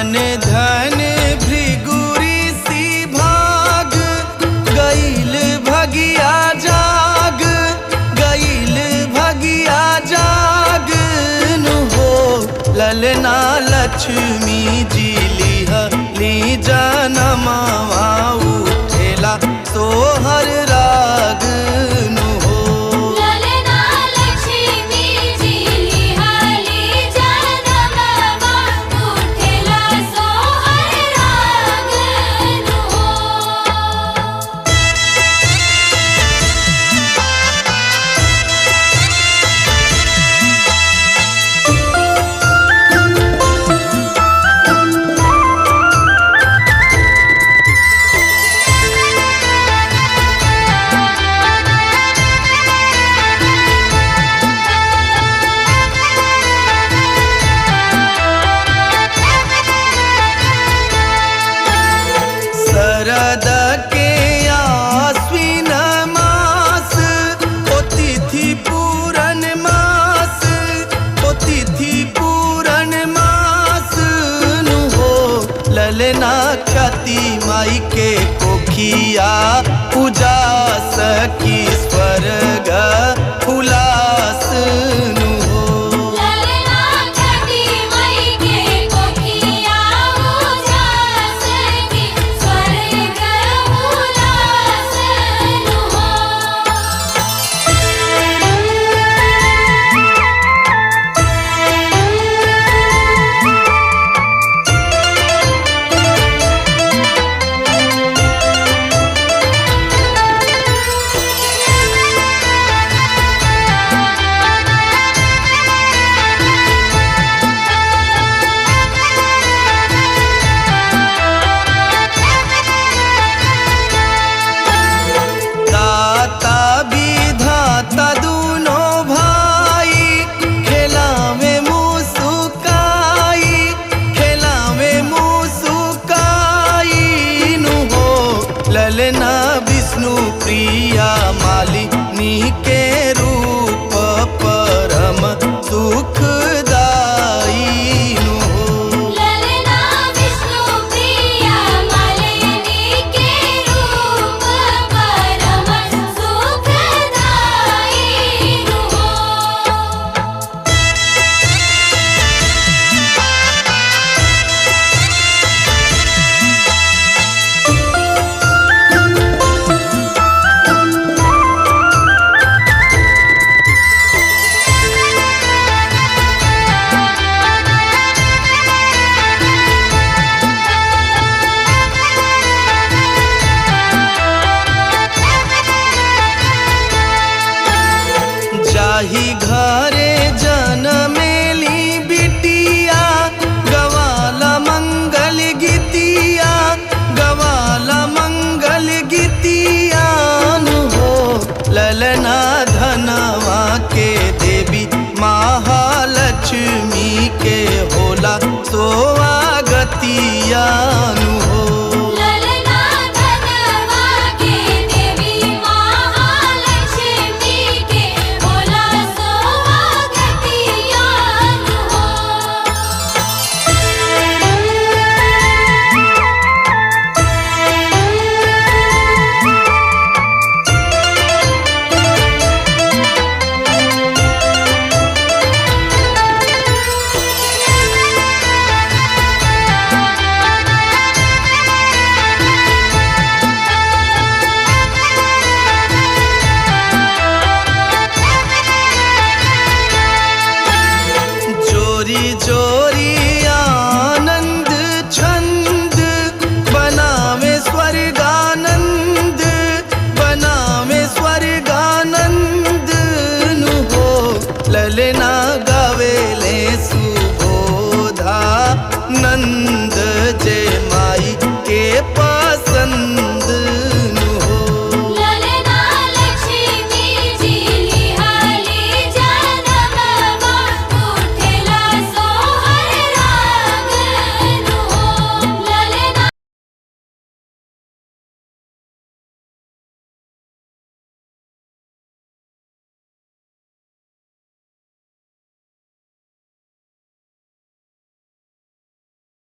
धन धन भृगुरी सी भाग गईल भगिया जाग, गईल भगिया जाग नु हो। ललना लक्ष्मी जी लिहली जनमवा उठेला सोहर राग नु हो। ललना लक्ष्मी जी लिहली जनमवा उठेला सोहर राग नु हो। शरद के आश्विन मास ओ तिथि पूरन मास, ओ तिथि पूरन मास नु हो। ललना ख्याति माई के कोखिया उजास की स्वर्ग उलास नु हो। ललना ख्याति माई के कोखिया उजास की स्वर्ग उलास नु हो। दाता विधाता दूनों भाई खेलावे मुसुकाई, खेलावे मुसुकाई नु हो। ललना विष्णु प्रिया मालिनी के रूप परम सुखदाई नु हो। ललना विष्णु प्रिया मालिनी के रूप परम सुखदाई नु हो। जाही घरे जनमेली बिटिया गवाला मंगल गीतिया, गवाला मंगल गीतिया नु हो। ललना धनवा के देवी महालक्ष्मी के होला सोवागतिया नु हो। ललना धनवा के देवी महालक्ष्मी के होला सोवागतिया नु हो। चोरी चोरी आनंद छंद बनावे स्वर्गानंद, बनावे स्वर्गानंद नु हो। ललना गावेले सुबोधा नंद